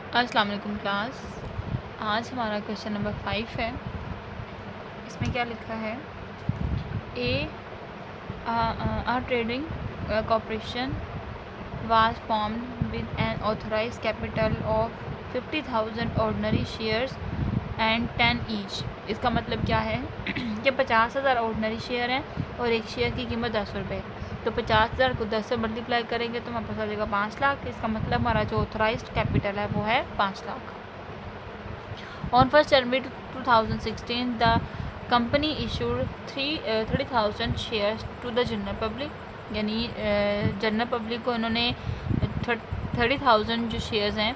अस्सलाम वालेकुम क्लास। आज हमारा क्वेश्चन नंबर 5 है। इसमें क्या लिखा है, a trading corporation was formed with an authorised capital of 50,000 ordinary shares and 10 each. इसका मतलब क्या है कि 50,000 ऑर्डिनरी शेयर हैं और एक शेयर की कीमत 10 रुपये। तो 50,000 को 10 से मल्टीप्लाई करेंगे तो हमारे पास आ जाएगा 5 लाख। इसका मतलब हमारा जो ऑथराइज्ड कैपिटल है वो है 5 lakh. On 1st January 2016, the company issued 30,000 shares to the general public, यानी जनरल पब्लिक को इन्होंने 30,000 जो शेयर्स हैं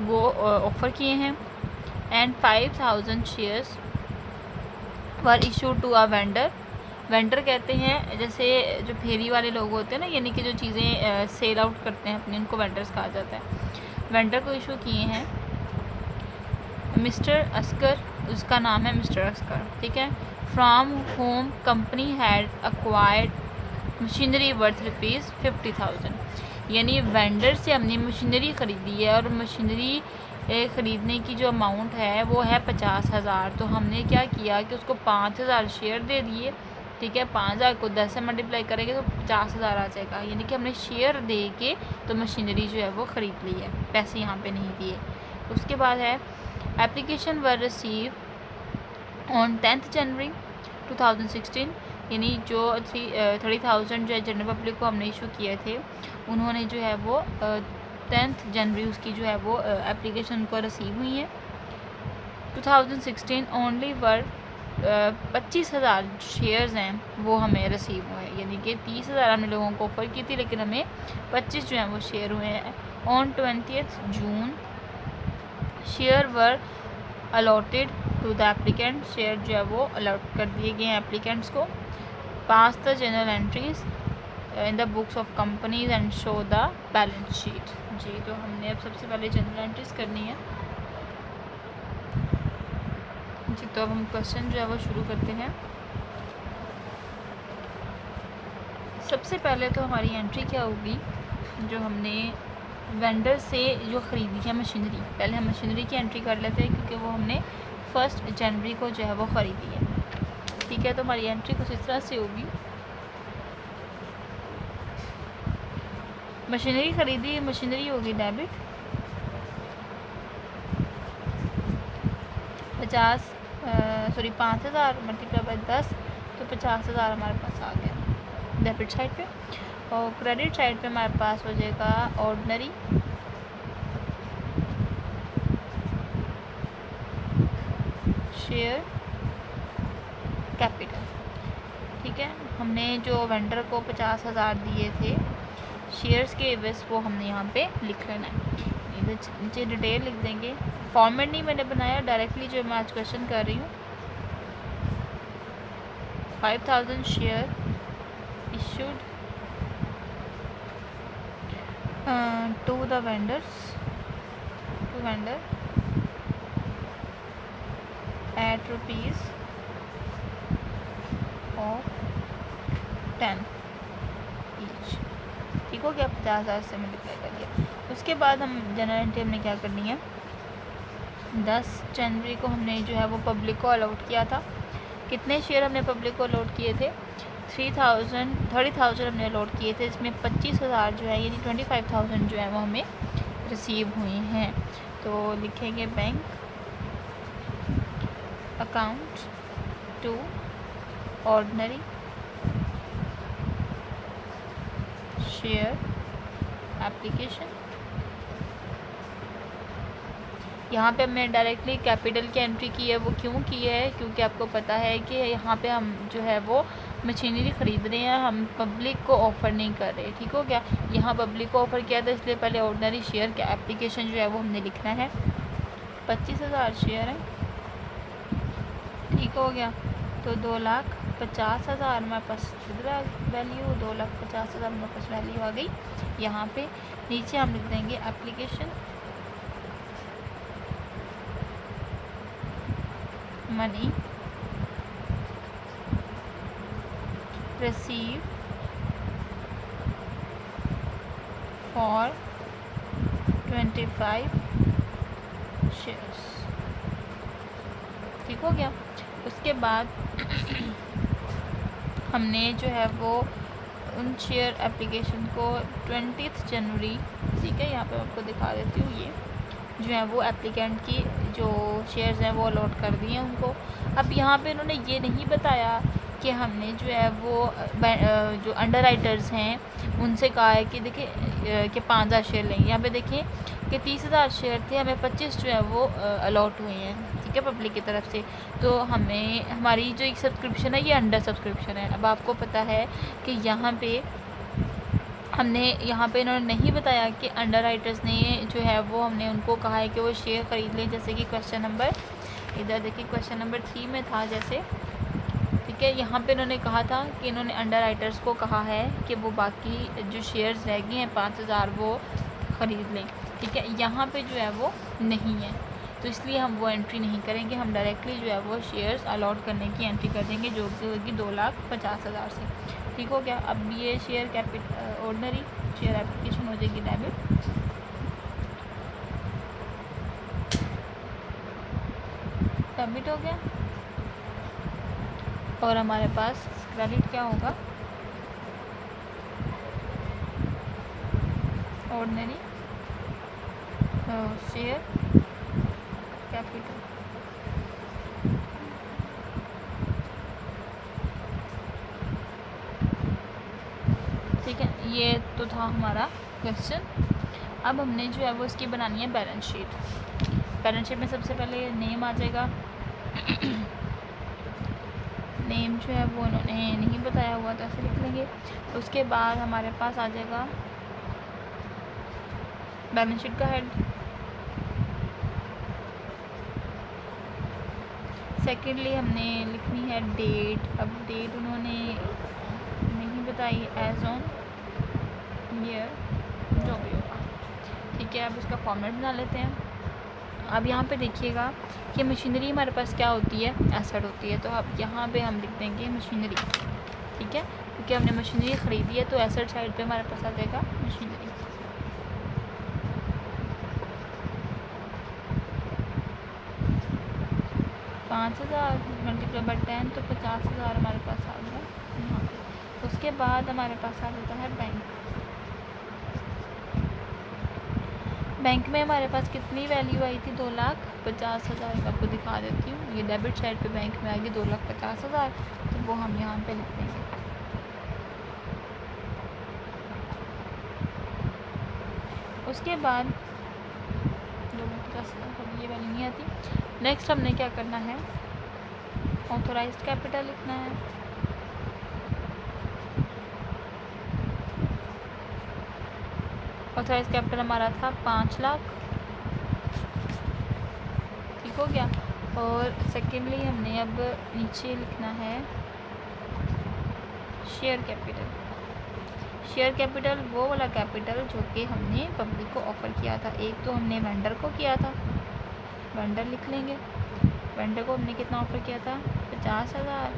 वो ऑफ़र किए हैं। And 5,000 shares were issued to a vendor. Vendor कहते हैं जैसे जो फेरी वाले लोग होते हैं ना, यानी कि जो चीज़ें सेल आउट करते हैं अपने, उनको वेंडर्स कहा जाता है। वेंडर को इशू किए हैं मिस्टर असगर, उसका नाम है मिस्टर असगर, ठीक है। From home company had acquired machinery worth ₹50,000, यानी वेंडर से हमने मशीनरी ख़रीदी है और मशीनरी ख़रीदने की जो अमाउंट है वो है 50,000। तो हमने क्या किया कि उसको 5,000 शेयर दे दिए, ठीक है। 5,000 को 10 से मल्टीप्लाई करेंगे तो 50,000 आ जाएगा, यानी कि हमने शेयर दे के तो मशीनरी जो है वो ख़रीद ली है, पैसे यहाँ पे नहीं दिए। उसके बाद है application were receive on 10th जनवरी 2016, यानी जो 30,000 जो है जनरल पब्लिक को हमने इशू किए थे, उन्होंने जो है वो 10th जनवरी उसकी जो है वो एप्लीकेशन को रिसीव हुई है। 2016 ओनली वर 25,000 शेयर्स हैं वो हमें रिसीव हुए हैं, यानी कि 30,000 हमने लोगों को ऑफ़र की थी लेकिन हमें 25 जो हैं वो शेयर हुए हैं। On 20th June share were allotted to the applicant, share जो है वो अलॉट कर दिए गए हैं एप्लीकेंट्स को। Pass the journal entries in the books of companies and show the balance sheet. जी, तो हमने अब सबसे पहले जनरल एंट्रीज करनी है। जी, तो अब हम क्वेश्चन जो है वो शुरू करते हैं। सबसे पहले तो हमारी एंट्री क्या होगी, जो हमने वेंडर से जो ख़रीदी है मशीनरी, पहले हम मशीनरी की एंट्री कर लेते हैं क्योंकि वो हमने 1 जनवरी को जो है वो ख़रीदी है, ठीक है। तो हमारी एंट्री कुछ इस तरह से होगी, मशीनरी ख़रीदी, मशीनरी होगी डेबिट 5,000 मल्टीप्लाई बाय 10, तो 50,000 हमारे पास आ गया डेबिट साइड पे। और क्रेडिट साइड पे हमारे पास हो जाएगा ऑर्डिनरी शेयर कैपिटल, ठीक है। हमने जो वेंडर को 50,000 दिए थे शेयर्स के एवज, वो हमने यहाँ पे लिख लेना है। नीचे डिटेल लिख देंगे, फॉर्मेट नहीं मैंने बनाया, डायरेक्टली जो मैं आज क्वेश्चन कर रही हूँ। 5,000 share issued to the vendors, to vendor at rupees of 10 each, ठीक हो गया। 50,000 से मल्टीप्लाई कर दिया। उसके बाद हम जनरल एंट्री हमने क्या करनी है, 10 जनवरी को हमने जो है वो पब्लिक को अलॉट किया था। कितने शेयर हमने पब्लिक को अलॉट किए थे, 30,000 हमने अलॉट किए थे, इसमें 25,000 जो है यानी 25,000 जो है वो हमें रिसीव हुए हैं। तो लिखेंगे bank account to ordinary share application. यहाँ पे हमने डायरेक्टली कैपिटल की एंट्री की है, वो क्यों की है, क्योंकि आपको पता है कि यहाँ पे हम जो है वो मशीनरी ख़रीद रहे हैं, हम पब्लिक को ऑफ़र नहीं कर रहे, ठीक हो गया। यहाँ पब्लिक को ऑफ़र किया था इसलिए पहले ऑर्डिनरी शेयर का एप्लीकेशन जो है वो हमने लिखना है। 25,000 शेयर हैं, ठीक हो गया। तो 2,50,000 हमारे पास वैल्यू, 2,50,000 हमारे पास वैल्यू आ गई। यहाँ पे नीचे हम लिख देंगे application money receive for 25 shares. ठीक हो गया। उसके बाद हमने जो है वो उन शेयर एप्लीकेशन को 20 जनवरी, ठीक है, यहाँ पे आपको दिखा देती हूँ, ये जो है वो एप्लीकेंट की जो शेयर्स हैं वो अलॉट कर दिए उनको। अब यहाँ पे इन्होंने ये नहीं बताया कि हमने जो है वो जो अंडर राइटर्स हैं उनसे कहा है कि देखिए कि 5000 शेयर लेंगे। यहाँ पे देखिए कि 30,000 शेयर थे, हमें 25 जो है वो अलॉट हुए हैं, ठीक है, पब्लिक की तरफ से। तो हमें हमारी जो एक सब्सक्रिप्शन है ये अंडर सब्सक्रिप्शन है। अब आपको पता है कि यहाँ पे इन्होंने नहीं बताया कि अंडर राइटर्स ने जो है वो हमने उनको कहा है कि वो शेयर ख़रीद लें। जैसे कि क्वेश्चन नंबर, इधर देखिए क्वेश्चन नंबर 3 में था जैसे, ठीक है, यहाँ पे इन्होंने कहा था कि इन्होंने अंडर राइटर्स को कहा है कि वो बाकी जो शेयर्स रह गए हैं 5000 वो ख़रीद लें, ठीक है। यहाँ पे जो है वो नहीं है, तो इसलिए हम वो एंट्री नहीं करेंगे। हम डायरेक्टली जो है वो शेयर्स अलॉट करने की एंट्री कर देंगे, जो कि होगी 2,50,000 से। ठीक हो गया। अब ये share capital ordinary share application हो जाएगी डेबिट हो गया। और हमारे पास क्रेडिट क्या होगा, ऑर्डिनरी शेयर कैपिटल। ठीक है, ये तो था हमारा क्वेश्चन। अब हमने जो है वो इसकी बनानी है बैलेंस शीट। बैलेंस शीट में सबसे पहले नेम आ जाएगा। नेम जो है वो उन्होंने नहीं बताया हुआ, तो ऐसे लिख लेंगे। उसके बाद हमारे पास आ जाएगा बैलेंस शीट का हेड। सेकेंडली हमने लिखनी है डेट। अब डेट उन्होंने नहीं बताई, एज ऑन ईयर जो भी होगा, ठीक है। अब इसका फॉर्मेट बना लेते हैं। अब यहाँ पे देखिएगा कि मशीनरी हमारे पास क्या होती है, एसेट होती है। तो अब यहाँ पे हम लिख देंगे मशीनरी, ठीक है, क्योंकि हमने मशीनरी ख़रीदी है, तो एसेट साइड पे हमारे पास आ जाएगा मशीनरी। $5,000 मल्टीप्लाई बाई 10, तो 50,000 हमारे पास आ गया यहाँ पे। उसके बाद हमारे पास आ जाता है बैंक। बैंक में हमारे पास कितनी वैल्यू आई थी, 2,50,000। आपको दिखा देती हूँ, ये डेबिट साइड पे बैंक में आएगी 2,50,000, तो वो हम यहाँ पे लिख देंगे। उसके बाद 2,50,000 ये वैल्यू नहीं आती। नेक्स्ट हमने क्या करना है, ऑथोराइज्ड कैपिटल लिखना है। ऑथराइज कैपिटल हमारा था 5 लाख, ठीक हो गया। और सेकेंडली हमने अब नीचे लिखना है शेयर कैपिटल। शेयर कैपिटल वो वाला कैपिटल जो कि हमने पब्लिक को ऑफ़र किया था। एक तो हमने वेंडर को किया था, वेंडर लिख लेंगे। वेंडर को हमने कितना ऑफ़र किया था, 50,000,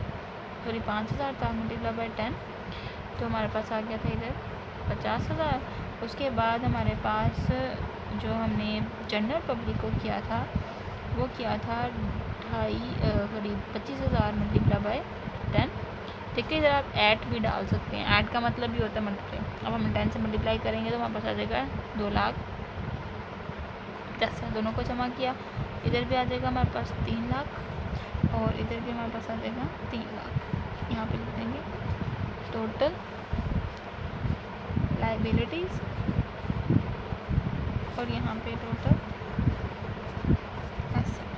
सॉरी 5,000 था, मल्टीप्लाई बाई 10, तो हमारे पास आ गया था इधर 50,000। उसके बाद हमारे पास जो हमने जनरल पब्लिक को किया था वो किया था 25,000 मल्टीप्लाई बाई 10, ठीक है। इधर आप ऐड भी डाल सकते हैं, ऐड का मतलब भी होता है मल्टीप्लाई। अब हम 10 से मल्टीप्लाई करेंगे तो हमारे पास आ जाएगा 2,10,000। दोनों को जमा किया, इधर भी आ जाएगा हमारे पास 3 लाख, और इधर भी हमारे पास आ जाएगा 3 लाख। यहाँ पे लिख देंगे टोटल लाइबिलिटीज़, और यहाँ पे टोटल एसेट।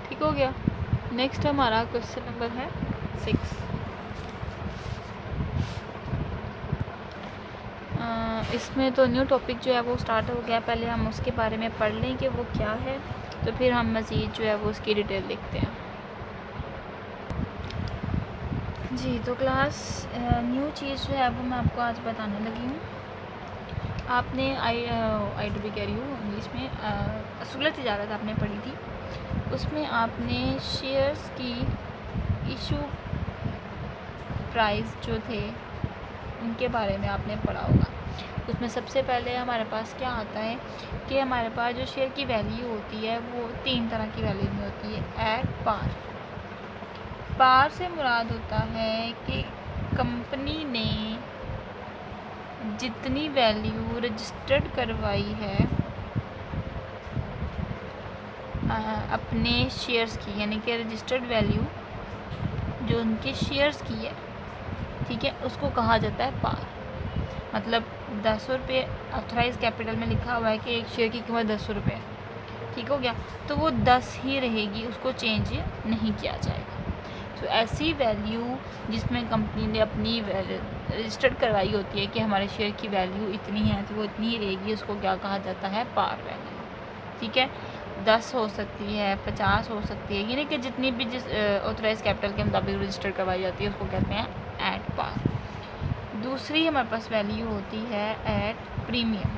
ठीक हो गया। नेक्स्ट हमारा क्वेश्चन नंबर है 6। इसमें तो न्यू टॉपिक जो है वो स्टार्ट हो गया। पहले हम उसके बारे में पढ़ लें कि वो क्या है, तो फिर हम मज़ीद जो है वो उसकी डिटेल देखते हैं। जी, तो क्लास न्यू चीज़ जो है वो मैं आपको आज बताने लगी हूँ। आपने आई डी बी कह रही हूँ इंग्लिश में, असूल तिजारत आपने पढ़ी थी, उसमें आपने शेयर्स की इशू प्राइस जो थे उनके बारे में आपने पढ़ा होगा। उसमें सबसे पहले हमारे पास क्या आता है कि हमारे पास जो शेयर की वैल्यू होती है वो 3 तरह की वैल्यू में होती है। एट पार, पार से मुराद होता है कि कंपनी ने जितनी वैल्यू रजिस्टर्ड करवाई है अपने शेयर्स की, यानी कि रजिस्टर्ड वैल्यू जो उनके शेयर्स की है, ठीक है, उसको कहा जाता है पार। मतलब 10 रुपये ऑथराइज कैपिटल में लिखा हुआ है कि एक शेयर की कीमत 10 रुपये, ठीक हो गया, तो वो 10 ही रहेगी, उसको चेंज नहीं किया जाएगा। तो ऐसी वैल्यू जिसमें कंपनी ने अपनी रजिस्टर्ड करवाई होती है कि हमारे शेयर की वैल्यू इतनी है तो वो इतनी ही रहेगी, उसको क्या कहा जाता है? पार वैल्यू, ठीक है। 10 हो सकती है, 50 हो सकती है, यानी कि जितनी भी जिस ऑथराइज कैपिटल के मुताबिक रजिस्टर करवाई जाती है उसको कहते हैं एट पार। दूसरी हमारे पास वैल्यू होती है एट प्रीमियम।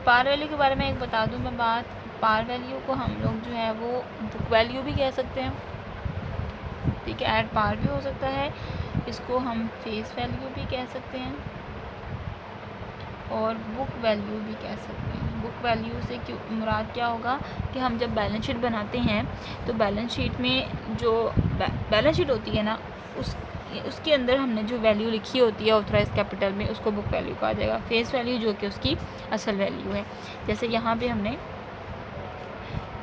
पार वैल्यू के बारे में एक बता दूं मैं बात, पार वैल्यू को हम लोग जो है वो बुक वैल्यू भी कह सकते हैं, ठीक है, एट पार भी हो सकता है, इसको हम फेस वैल्यू भी कह सकते हैं और बुक वैल्यू भी कह सकते हैं। बुक वैल्यू से क्यों मुराद क्या होगा कि हम जब बैलेंस शीट बनाते हैं तो बैलेंस शीट में जो बैलेंस शीट होती है ना, उसके अंदर हमने जो वैल्यू लिखी होती है ऑथराइज कैपिटल में उसको बुक वैल्यू कहा जाएगा। फेस वैल्यू जो कि उसकी असल वैल्यू है, जैसे यहाँ पे हमने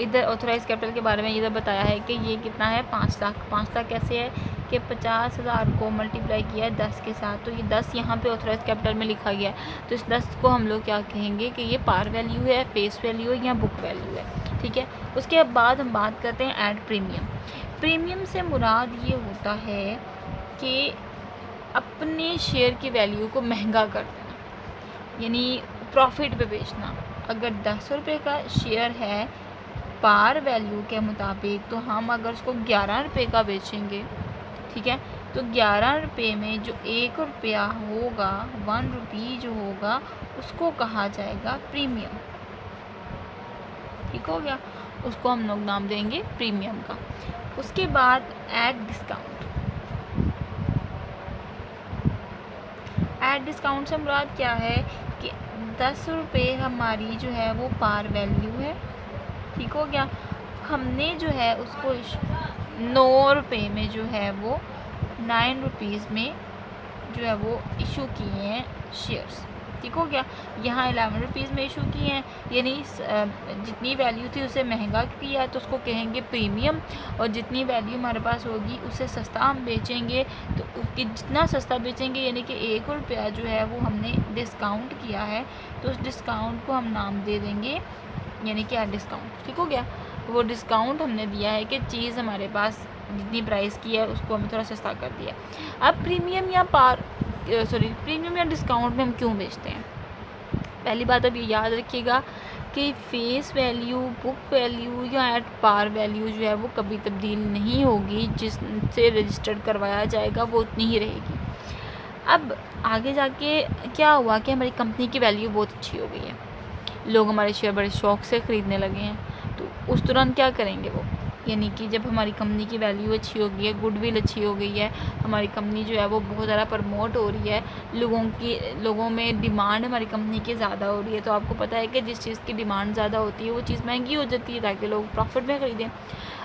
इधर ऑथराइज कैपिटल के बारे में इधर बताया है कि ये कितना है 5 लाख। 5 लाख कैसे है कि 50,000 को मल्टीप्लाई किया है 10 के साथ, तो ये 10 यहाँ पे ऑथराइज कैपिटल में लिखा गया है, तो इस 10 को हम लोग क्या कहेंगे कि ये पार वैल्यू है, फेस वैल्यू है या बुक वैल्यू है, ठीक है। उसके बाद हम बात करते हैं एट प्रीमियम। प्रीमियम से मुराद ये होता है कि अपने शेयर की वैल्यू को महंगा कर देना, यानी प्रॉफिट पे बेचना। अगर 10 रुपये का शेयर है पार वैल्यू के मुताबिक, तो हम अगर उसको 11 रुपये का बेचेंगे, ठीक है, तो 11 रुपये में जो 1 रुपया होगा, 1 रुपी जो होगा, उसको कहा जाएगा प्रीमियम, ठीक हो गया, उसको हम लोग नाम देंगे प्रीमियम का। उसके बाद एट डिस्काउंट। एट डिस्काउंट से मुराद क्या है कि 10 रुपये हमारी जो है वो पार वैल्यू है, ठीक हो गया, हमने जो है उसको 9 रुपये में जो है वो 9 रुपीज़ में जो है वो इशू किए हैं शेयर्स, ठीक हो गया। यहाँ 11 रुपीज़ में इशू किए हैं, यानी जितनी वैल्यू थी उसे महंगा किया तो उसको कहेंगे प्रीमियम, और जितनी वैल्यू हमारे पास होगी उससे सस्ता हम बेचेंगे तो उसकी जितना सस्ता बेचेंगे, यानी कि 1 रुपया जो है वो हमने डिस्काउंट किया है, तो उस डिस्काउंट को हम नाम दे देंगे यानी कि डिस्काउंट, ठीक हो गया। वो डिस्काउंट हमने दिया है कि चीज़ हमारे पास जितनी प्राइस की है उसको हमें थोड़ा सस्ता कर दिया। अब प्रीमियम या प्रीमियम या डिस्काउंट में हम क्यों बेचते हैं? पहली बात अब ये याद रखिएगा कि फेस वैल्यू, बुक वैल्यू या एट पार वैल्यू जो है वो कभी तब्दील नहीं होगी, जिससे रजिस्टर्ड करवाया जाएगा वो उतनी ही रहेगी। अब आगे जाके क्या हुआ कि हमारी कंपनी की वैल्यू बहुत अच्छी हो गई है, लोग हमारे शेयर बड़े शौक़ से ख़रीदने लगे हैं, तो उस दौरान क्या करेंगे वो, यानी कि जब हमारी कंपनी की वैल्यू अच्छी हो गई है, गुडविल अच्छी हो गई है, हमारी कंपनी जो है वो बहुत ज़्यादा प्रमोट हो रही है, लोगों में डिमांड हमारी कंपनी की ज़्यादा हो रही है, तो आपको पता है कि जिस चीज़ की डिमांड ज़्यादा होती है वो चीज़ महंगी हो जाती है ताकि लोग प्रॉफिट में ख़रीदें।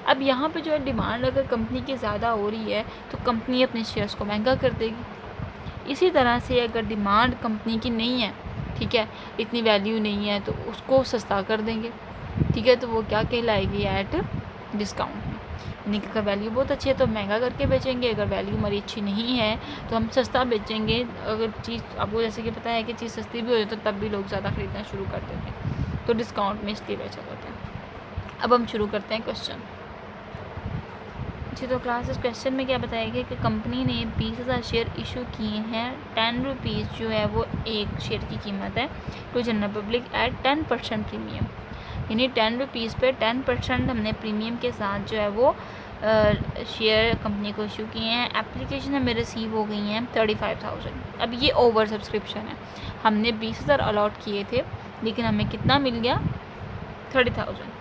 अब यहाँ पर जो है डिमांड अगर कंपनी की ज़्यादा हो रही है तो कंपनी अपने शेयर्स को महंगा कर देगी। इसी तरह से अगर डिमांड कंपनी की नहीं है, ठीक है, इतनी वैल्यू नहीं है, तो उसको सस्ता कर देंगे, ठीक है, तो वो क्या कहलाएगी? एट डिस्काउंट में। यानी कि अगर वैल्यू बहुत अच्छी है तो महंगा करके बेचेंगे, अगर वैल्यू हमारी अच्छी नहीं है तो हम सस्ता बेचेंगे। अगर चीज़ आपको जैसे कि पता है कि चीज़ सस्ती भी हो जाए तो तब भी लोग ज़्यादा ख़रीदना शुरू कर देते हैं, तो डिस्काउंट में इसलिए बेचा जाता है। अब हम शुरू करते हैं क्वेश्चन। जी, तो क्लास इस क्वेश्चन में क्या बताया गया कि कंपनी ने 20,000 शेयर इशू किए हैं, 10 रुपीज़ जो है वो एक शेयर की कीमत है to general public at 10% premium, यानी 10 रुपीज़ पे 10% हमने प्रीमियम के साथ जो है वो शेयर कंपनी को इशू किए हैं। एप्लीकेशन हमें रिसीव हो गई हैं 35,000। अब ये ओवर सब्सक्रिप्शन है, हमने 20,000 अलॉट किए थे लेकिन हमें कितना मिल गया? 30,000।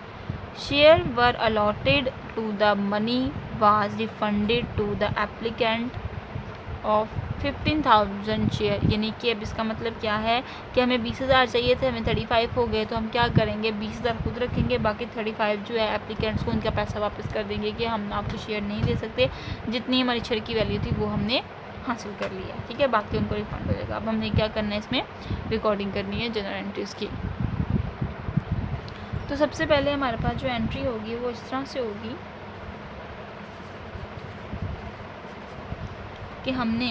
Share were allotted to the money was refunded to the applicant of 15,000 share, यानी कि अब इसका मतलब क्या है कि हमें 20,000 चाहिए थे, हमें 35 हो गए, तो हम क्या करेंगे, 20,000 खुद रखेंगे, बाकी 35 जो है एप्लीकेंट्स को उनका पैसा वापस कर देंगे कि हम आपको शेयर नहीं दे सकते, जितनी हमारी शेयर की वैल्यू थी वो हमने हासिल कर लिया, ठीक है, बाकी उनको रिफंड हो जाएगा। अब हमने क्या करना है, इसमें रिकॉर्डिंग करनी है जनरल एंट्रीज़ की। तो सबसे पहले हमारे पास जो एंट्री होगी वो इस तरह से होगी कि हमने